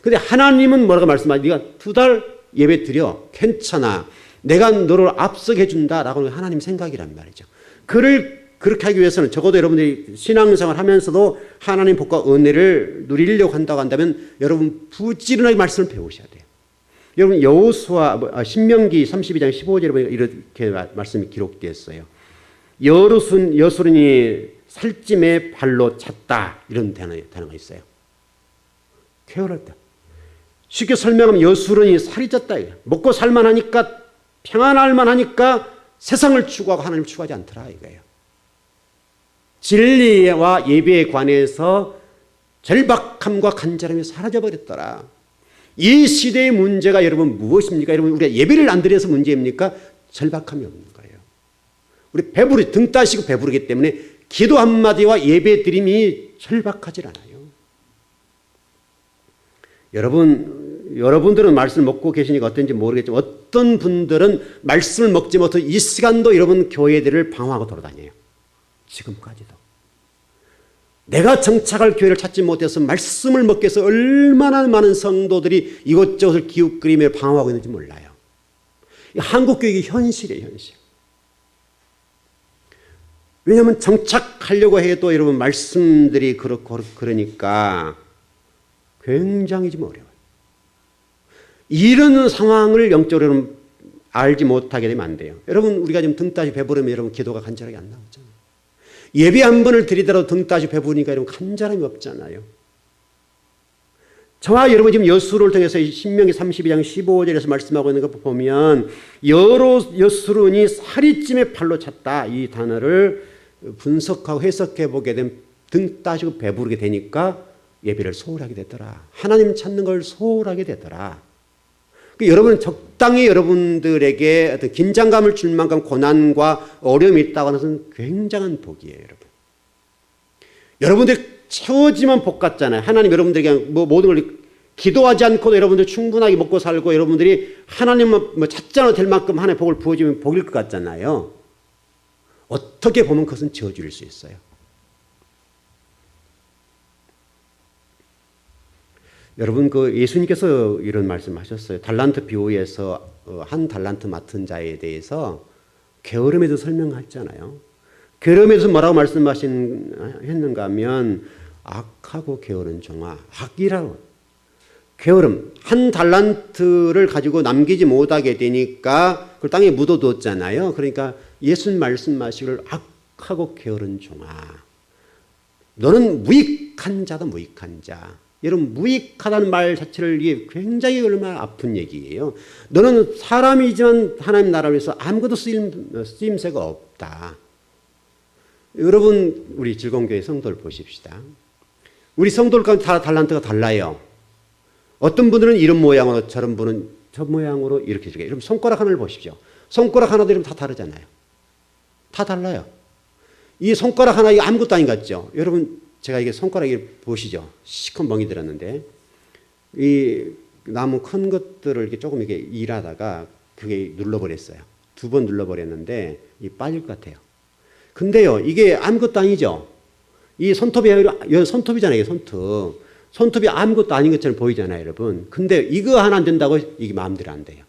근데 하나님은 뭐라고 말씀하지? 네가 2달 예배 드려 괜찮아. 내가 너를 앞서게 해준다라고 하는 하나님 생각이란 말이죠. 그렇게 하기 위해서는 적어도 여러분들이 신앙생활 하면서도 하나님 복과 은혜를 누리려고 한다고 한다면 여러분 부지런하게 말씀을 배우셔야 돼요. 여러분 여호수아 신명기 32장 15절에 보니까 이렇게 말씀이 기록되었어요. 여수run이 살찜에 발로 찼다 이런 단어가 있어요. 게으르다. 쉽게 설명하면 여수run이 살이 쪘다. 먹고 살만하니까 평안할만하니까 세상을 추구하고 하나님을 추구하지 않더라 이거예요. 진리와 예배에 관해서 절박함과 간절함이 사라져버렸더라. 이 시대의 문제가 여러분 무엇입니까? 여러분 우리가 예배를 안 드려서 문제입니까? 절박함이 없는 거예요. 우리 등 따시고 배부르기 때문에 기도 한마디와 예배 드림이 절박하지 않아요. 여러분들은 말씀을 먹고 계시니까 어떤지 모르겠지만 어떤 분들은 말씀을 먹지 못해서 이 시간도 여러분 교회들을 방황하고 돌아다녀요. 지금까지도. 내가 정착할 교회를 찾지 못해서 말씀을 먹기 위해서 얼마나 많은 성도들이 이곳저곳을 기웃거리며 방황하고 있는지 몰라요. 한국 교육의 현실이에요, 현실. 왜냐하면 정착하려고 해도 여러분 말씀들이 그렇고 그러니까 굉장히 좀 어려워요. 이런 상황을 영적으로 알지 못하게 되면 안 돼요. 여러분 우리가 지금 등 따시 배부르면 여러분 기도가 간절하게 안 나오잖아요. 예배 한 번을 드리더라도 등 따시 배부르니까 여러분 간절함이 없잖아요. 저와 여러분 지금 여수를 통해서 신명기 32장 15절에서 말씀하고 있는 거 보면 여수run이 살이찜에 발로 찼다 이 단어를 분석하고 해석해 보게 되면 등 따시고 배부르게 되니까 예배를 소홀하게 되더라. 하나님 찾는 걸 소홀하게 되더라. 여러분은 적당히 여러분들에게 어떤 긴장감을 줄 만큼 고난과 어려움이 있다고 하는 것은 굉장한 복이에요, 여러분. 여러분들이 채워지면 복 같잖아요. 하나님 여러분들에게 모든 걸 기도하지 않고도 여러분들 충분하게 먹고 살고 여러분들이 하나님을 찾지 않아도 될 만큼 하나님의 복을 부어주면 복일 것 같잖아요. 어떻게 보면 그것은 저주일 수 있어요. 여러분 그 예수님께서 이런 말씀하셨어요. 달란트 비유에서 한 달란트 맡은 자에 대해서 게으름에도 설명했잖아요. 게으름에서 뭐라고 말씀하셨는가 하면 악하고 게으른 종아, 악이라고. 게으름, 한 달란트를 가지고 남기지 못하게 되니까 그걸 땅에 묻어뒀잖아요. 그러니까 예수님 말씀하시기를 악하고 게으른 종아, 너는 무익한 자다, 무익한 자. 여러분, 무익하다는 말 자체를 이게 굉장히 얼마나 아픈 얘기예요. 너는 사람이지만 하나님 나라를 위해서 아무것도 쓰임새가 없다. 여러분, 우리 즐거운교회 성도를 보십시다. 우리 성도들 가운데 다 달란트가 달라요. 어떤 분들은 이런 모양으로, 저런 분은 저 모양으로 이렇게. 여러분, 손가락 하나를 보십시오. 손가락 하나도 이러면 다 다르잖아요. 다 달라요. 이 손가락 하나, 이거 아무것도 아닌 것 같죠? 여러분, 제가 이게 손가락이 보시죠? 시큰 멍이 들었는데, 이 나무 큰 것들을 이렇게 조금 이렇게 일하다가 그게 눌러버렸어요. 2번 눌러버렸는데, 이 빠질 것 같아요. 근데요, 이게 아무것도 아니죠? 이 손톱이, 손톱이잖아요, 손톱. 손톱이 아무것도 아닌 것처럼 보이잖아요, 여러분. 근데 이거 하나 안 된다고 이게 마음대로 안 돼요.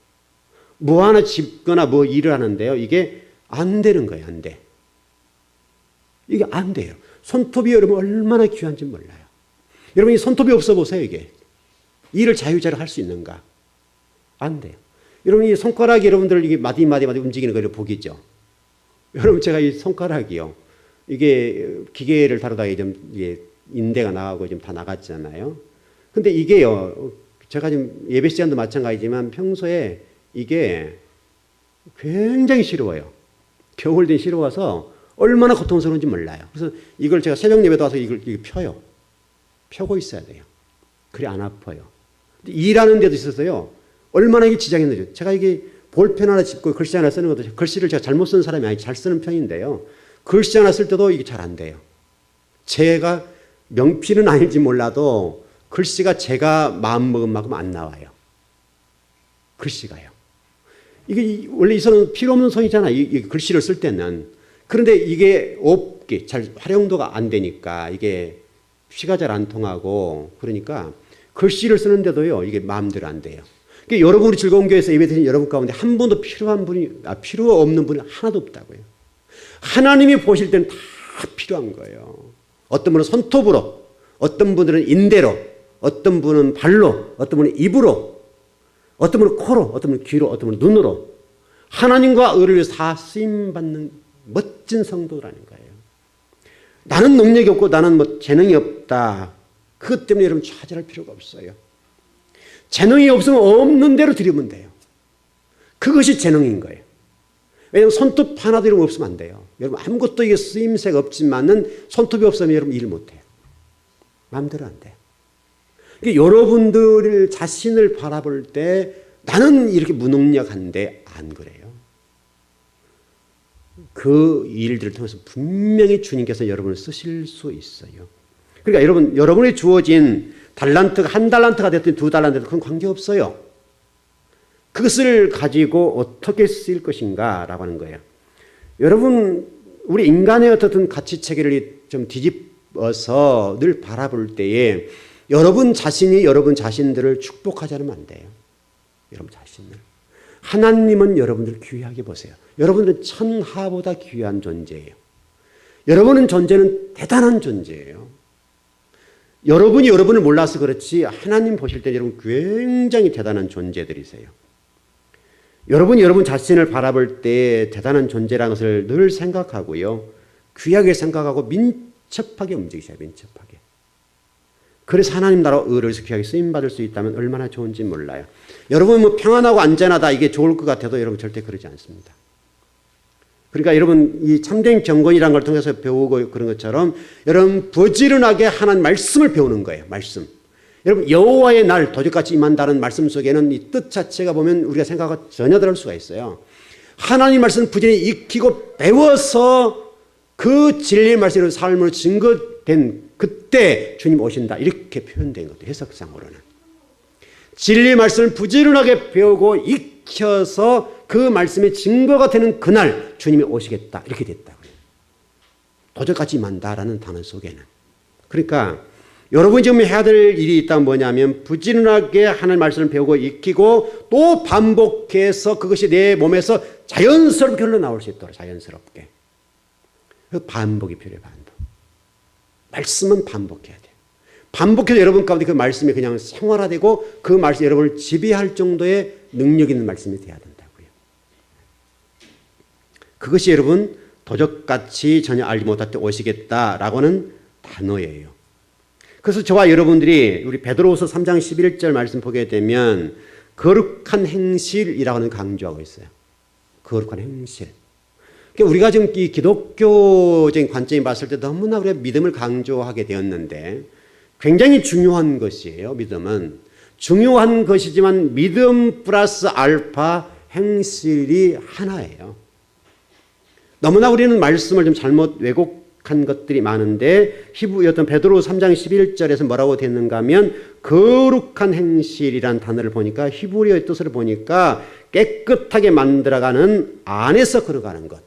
뭐 하나 짚거나 뭐 일을 하는데요, 이게 안 되는 거예요, 안 돼. 이게 안 돼요. 손톱이 여러분 얼마나 귀한지 몰라요. 여러분, 이 손톱이 없어 보세요, 이게. 일을 자유자재로 할 수 있는가? 안 돼요. 여러분, 이 손가락이 여러분들 이게 마디 움직이는 걸 보겠죠? 여러분, 제가 이 손가락이요. 이게 기계를 다루다가 좀 이게 인대가 나가고 좀 다 나갔잖아요. 근데 이게요, 제가 지금 예배 시간도 마찬가지지만 평소에 이게 굉장히 시려워요. 겨울 된 시려워서 얼마나 고통스러운지 몰라요. 그래서 이걸 제가 새벽 예배도 와서 이걸 펴요. 펴고 있어야 돼요. 그래 안 아파요. 근데 일하는 데도 있어서요, 얼마나 이게 지장이 있는지. 제가 이게 볼펜 하나 짚고 글씨 하나 쓰는 것도, 글씨를 제가 잘못 쓰는 사람이 아니고 잘 쓰는 편인데요, 글씨 하나 쓸 때도 이게 잘 안 돼요. 제가 명필은 아닐지 몰라도 글씨가 제가 마음먹은 만큼 안 나와요. 글씨가요. 이게 원래 이 손은 필요 없는 손이잖아요, 이 글씨를 쓸 때는. 그런데 이게 없게 잘 활용도가 안 되니까 이게 피가 잘 안 통하고, 그러니까 글씨를 쓰는데도요, 이게 마음대로 안 돼요. 그러니까 여러분, 우리 즐거운 교회에서 예배드리는 여러분 가운데 한 분도 필요 없는 분이 하나도 없다고요. 하나님이 보실 때는 다 필요한 거예요. 어떤 분은 손톱으로, 어떤 분들은 인대로, 어떤 분은 발로, 어떤 분은 입으로, 어떤 분은 코로, 어떤 분은 귀로, 어떤 분은 눈으로. 하나님과 의를 위해서 다 쓰임받는 멋진 성도라는 거예요. 나는 능력이 없고 나는 뭐 재능이 없다. 그것 때문에 여러분 좌절할 필요가 없어요. 재능이 없으면 없는 대로 드리면 돼요. 그것이 재능인 거예요. 왜냐하면 손톱 하나도 이런 거 없으면 안 돼요. 여러분, 아무것도 이게 쓰임새가 없지만은 손톱이 없으면 여러분 일 못 해요. 마음대로 안 돼요. 그러니까 여러분들 자신을 바라볼 때 나는 이렇게 무능력한데 안 그래요. 그 일들을 통해서 분명히 주님께서 여러분을 쓰실 수 있어요. 그러니까 여러분이 주어진 달란트가 한 달란트가 됐든 2달란트가 그건 관계없어요. 그것을 가지고 어떻게 쓰일 것인가라고 하는 거예요. 여러분, 우리 인간의 어떤 가치 체계를 좀 뒤집어서 늘 바라볼 때에 여러분 자신이 여러분 자신들을 축복하지 않으면 안 돼요. 여러분 자신을. 하나님은 여러분들 귀하게 보세요. 여러분들은 천하보다 귀한 존재예요. 여러분은 존재는 대단한 존재예요. 여러분이 여러분을 몰라서 그렇지 하나님 보실 때 여러분 굉장히 대단한 존재들이세요. 여러분이 여러분 자신을 바라볼 때 대단한 존재라는 것을 늘 생각하고요. 귀하게 생각하고 민첩하게 움직이셔야 민첩하게. 그래서 하나님 나라 의를 귀하게 쓰임받을 수 있다면 얼마나 좋은지 몰라요. 여러분 뭐 평안하고 안전하다 이게 좋을 것 같아도 여러분 절대 그러지 않습니다. 그러니까 여러분 이 참된 경건이라는 걸 통해서 배우고 그런 것처럼 여러분 부지런하게 하나님 말씀을 배우는 거예요. 말씀. 여러분 여호와의 날 도적같이 임한다는 말씀 속에는 이 뜻 자체가 보면 우리가 생각하고 전혀 다를 수가 있어요. 하나님 말씀 부지런히 익히고 배워서 그 진리의 말씀으로 삶으로 증거된 그때 주님 오신다 이렇게 표현된 것도 해석상으로는. 진리의 말씀을 부지런하게 배우고 익혀서 그 말씀의 증거가 되는 그날 주님이 오시겠다 이렇게 됐다고요. 도적같이 임한다라는 단어 속에는. 그러니까 여러분이 지금 해야 될 일이 있다면 뭐냐면 부지런하게 하나님 말씀을 배우고 익히고 또 반복해서 그것이 내 몸에서 자연스럽게 흘러나올 수 있도록 자연스럽게. 그 반복이 필요해요. 반복. 말씀은 반복해야 돼요. 반복해서 여러분 가운데 그 말씀이 그냥 생활화되고 그 말씀이 여러분을 지배할 정도의 능력 있는 말씀이 돼야 된다고요. 그것이 여러분 도적같이 전혀 알지 못할 때 오시겠다라고는 단어예요. 그래서 저와 여러분들이 우리 베드로후서 3장 11절 말씀 보게 되면 거룩한 행실이라고 하는 강조하고 있어요. 거룩한 행실. 그러니까 우리가 지금 이 기독교적인 관점이 봤을 때 너무나 우리가 믿음을 강조하게 되었는데 굉장히 중요한 것이에요. 믿음은. 중요한 것이지만 믿음 플러스 알파 행실이 하나예요. 너무나 우리는 말씀을 좀 잘못 왜곡한 것들이 많은데 어떤 베드로서 3장 11절에서 뭐라고 됐는가 하면 거룩한 행실이라는 단어를 보니까 히브리어의 뜻을 보니까 깨끗하게 만들어가는 안에서 걸어가는 것.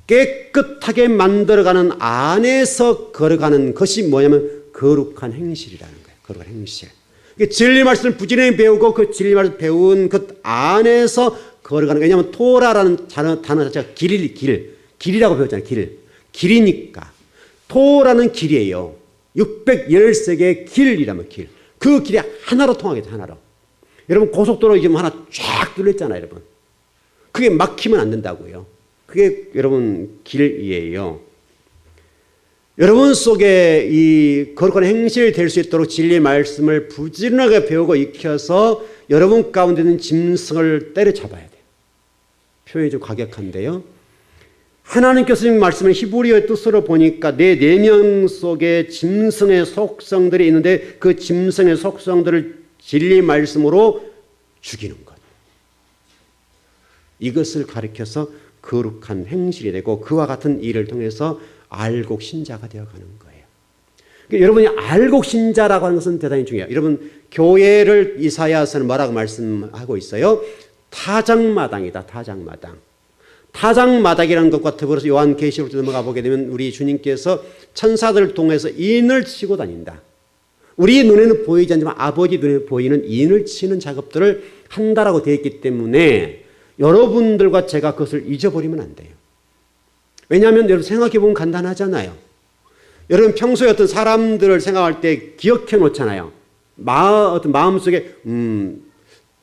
깨끗하게 만들어가는 안에서 걸어가는 것이 뭐냐면 거룩한 행실이라는 거예요. 거룩한 행실. 진리 말씀을 부지런히 배우고 그 진리 말씀을 배운 그 안에서 걸어가는 거예요. 왜냐하면 토라라는 단어 자체가 길이라고 배웠잖아요. 길이니까. 토라는 길이에요. 613개의 길이라면 길. 그 길이 하나로 통하게 돼, 하나로. 여러분 고속도로 지금 하나 쫙 뚫렸잖아요, 여러분. 그게 막히면 안 된다고요. 그게 여러분 길이에요. 여러분 속에 이 거룩한 행실이 될 수 있도록 진리의 말씀을 부지런하게 배우고 익혀서 여러분 가운데 있는 짐승을 때려잡아야 돼요. 표현이 좀 과격한데요. 하나님께서 말씀을 히브리어의 뜻으로 보니까 내 내면 속에 짐승의 속성들이 있는데 그 짐승의 속성들을 진리의 말씀으로 죽이는 것. 이것을 가리켜서 거룩한 행실이 되고 그와 같은 일을 통해서 알곡 신자가 되어가는 거예요. 그러니까 여러분이 알곡 신자라고 하는 것은 대단히 중요해요. 여러분 교회를 이사야서는 뭐라고 말씀하고 있어요? 타작마당이다. 타작마당. 타작마당이라는 것과 더불어서 요한계시록으로 넘어가 보게 되면 우리 주님께서 천사들을 통해서 인을 치고 다닌다. 우리 눈에는 보이지 않지만 아버지 눈에 보이는 인을 치는 작업들을 한다라고 되어 있기 때문에 여러분들과 제가 그것을 잊어버리면 안 돼요. 왜냐하면 여러분 생각해보면 간단하잖아요. 여러분 평소에 어떤 사람들을 생각할 때 기억해 놓잖아요. 어떤 마음속에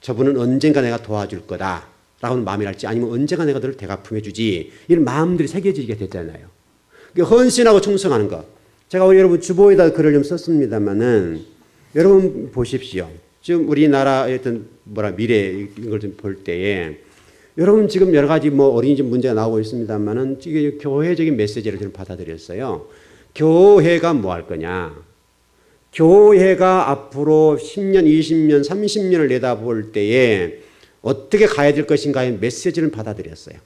저분은 언젠가 내가 도와줄 거다 라고 하는 마음이랄지 아니면 언젠가 내가 너를 대갚음해 주지 이런 마음들이 새겨지게 되잖아요. 헌신하고 충성하는 것. 제가 오늘 여러분 주보에다 글을 좀 썼습니다만은 여러분 보십시오. 지금 우리나라의 어떤 미래 이걸 좀 볼 때에 여러분 지금 여러 가지 어린이집 문제가 나오고 있습니다만은 이게 교회적인 메시지를 저는 받아들였어요. 교회가 뭐 할 거냐? 교회가 앞으로 10년, 20년, 30년을 내다볼 때에 어떻게 가야 될 것인가의 메시지를 받아들였어요.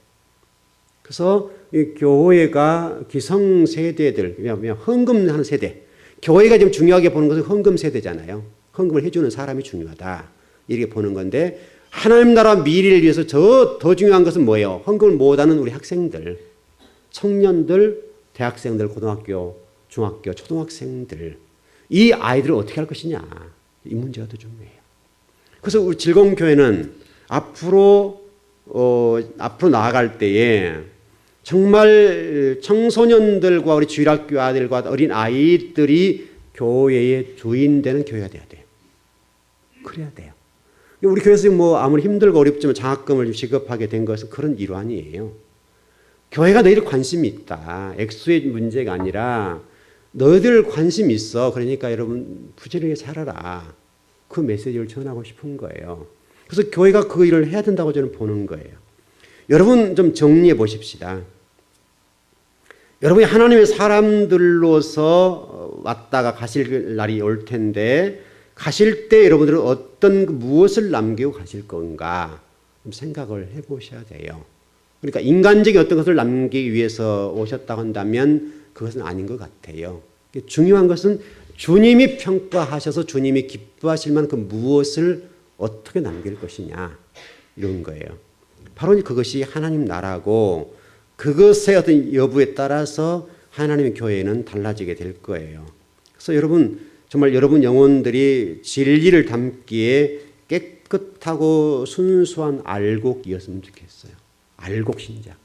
그래서 이 교회가 기성세대들, 헌금하는 세대, 교회가 지금 중요하게 보는 것은 헌금 세대잖아요. 헌금을 해주는 사람이 중요하다. 이렇게 보는 건데 하나님 나라 미래를 위해서 더 중요한 것은 뭐예요? 헌금을 못하는 우리 학생들, 청년들, 대학생들, 고등학교, 중학교, 초등학생들 이 아이들을 어떻게 할 것이냐 이 문제가 더 중요해요. 그래서 우리 즐거운 교회는 앞으로 나아갈 때에 정말 청소년들과 우리 주일학교 아들과 어린 아이들이 교회의 주인 되는 교회가 돼야 돼요. 그래야 돼요. 우리 교회에서 아무리 힘들고 어렵지만 장학금을 지급하게 된 것은 그런 일환이에요. 교회가 너희들 관심이 있다. 액수의 문제가 아니라 너희들 관심 있어. 그러니까 여러분 부지런히 살아라. 그 메시지를 전하고 싶은 거예요. 그래서 교회가 그 일을 해야 된다고 저는 보는 거예요. 여러분 좀 정리해 보십시다. 여러분이 하나님의 사람들로서 왔다가 가실 날이 올 텐데 가실 때 여러분들은 어떤 무엇을 남기고 가실 건가 좀 생각을 해보셔야 돼요. 그러니까 인간적인 어떤 것을 남기기 위해서 오셨다고 한다면 그것은 아닌 것 같아요. 중요한 것은 주님이 평가하셔서 주님이 기뻐하실 만한 그 무엇을 어떻게 남길 것이냐 이런 거예요. 바로 그것이 하나님 나라고 그것의 어떤 여부에 따라서 하나님의 교회는 달라지게 될 거예요. 그래서 여러분 정말 여러분 영혼들이 진리를 담기에 깨끗하고 순수한 알곡이었으면 좋겠어요. 알곡신자.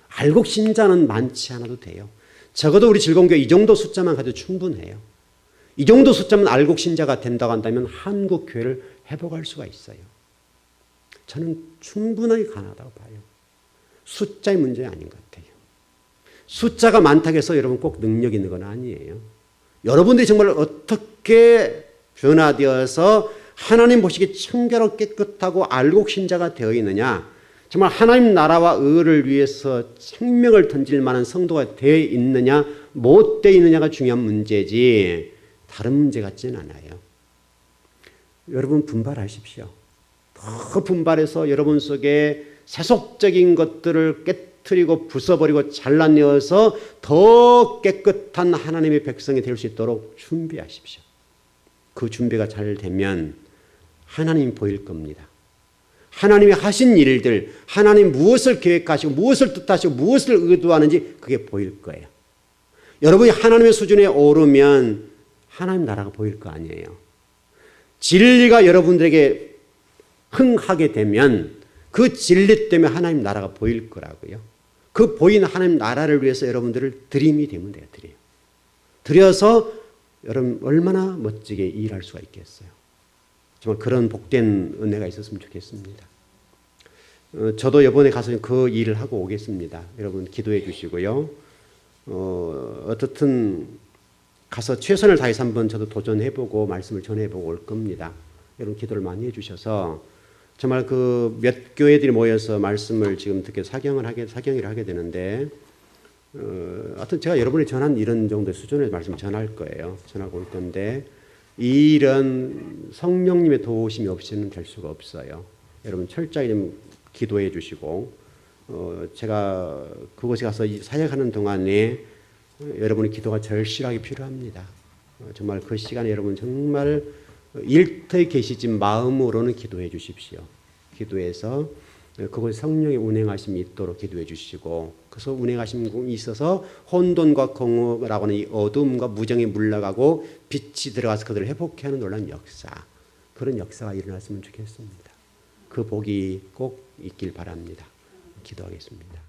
알곡신자는 많지 않아도 돼요. 적어도 우리 즐거운교회 이 정도 숫자만 가도 충분해요. 이 정도 숫자면 알곡신자가 된다고 한다면 한국교회를 회복할 수가 있어요. 저는 충분하게 가능하다고 봐요. 숫자의 문제 아닌 것 같아요. 숫자가 많다고 해서 여러분 꼭 능력 있는 건 아니에요. 여러분들이 정말 어떻게 변화되어서 하나님 보시기에 청결하고 깨끗하고 알곡신자가 되어 있느냐, 정말 하나님 나라와 의를 위해서 생명을 던질 만한 성도가 되어 있느냐 못 되어 있느냐가 중요한 문제지 다른 문제 같지는 않아요. 여러분 분발하십시오. 더 분발해서 여러분 속에 세속적인 것들을 깨트리고 부숴버리고 잘라내어서 더 깨끗한 하나님의 백성이 될 수 있도록 준비하십시오. 그 준비가 잘 되면 하나님이 보일 겁니다. 하나님이 하신 일들, 하나님 무엇을 계획하시고 무엇을 뜻하시고 무엇을 의도하는지 그게 보일 거예요. 여러분이 하나님의 수준에 오르면 하나님 나라가 보일 거 아니에요. 진리가 여러분들에게 흥하게 되면 그 진리 때문에 하나님 나라가 보일 거라고요. 그 보이는 하나님 나라를 위해서 여러분들을 드림이 되면 돼요. 드려서 여러분 얼마나 멋지게 일할 수가 있겠어요. 정말 그런 복된 은혜가 있었으면 좋겠습니다. 저도 이번에 가서 그 일을 하고 오겠습니다. 여러분 기도해 주시고요. 어떻든 가서 최선을 다해서 한번 저도 도전해보고 말씀을 전해보고 올 겁니다. 여러분 기도를 많이 해주셔서 정말 그 몇 교회들이 모여서 말씀을 지금 듣게 사경을 하게 되는데 하여튼 제가 여러분이 전한 이런 정도의 수준의 말씀 전할 거예요. 전하고 올 건데 이 일은 성령님의 도우심이 없이는 될 수가 없어요. 여러분 철저히 좀 기도해 주시고 제가 그곳에 가서 사역하는 동안에 여러분의 기도가 절실하게 필요합니다. 정말 그 시간에 여러분 정말 일터에 계시지 마음으로는 기도해 주십시오. 기도해서 그곳에 성령의 운행하심이 있도록 기도해 주시고 그래서 운행하심이 있어서 혼돈과 공허라고 하는 이 어둠과 무정이 물러가고 빛이 들어가서 그들을 회복케 하는 놀라운 역사, 그런 역사가 일어났으면 좋겠습니다. 그 복이 꼭 있길 바랍니다. 기도하겠습니다.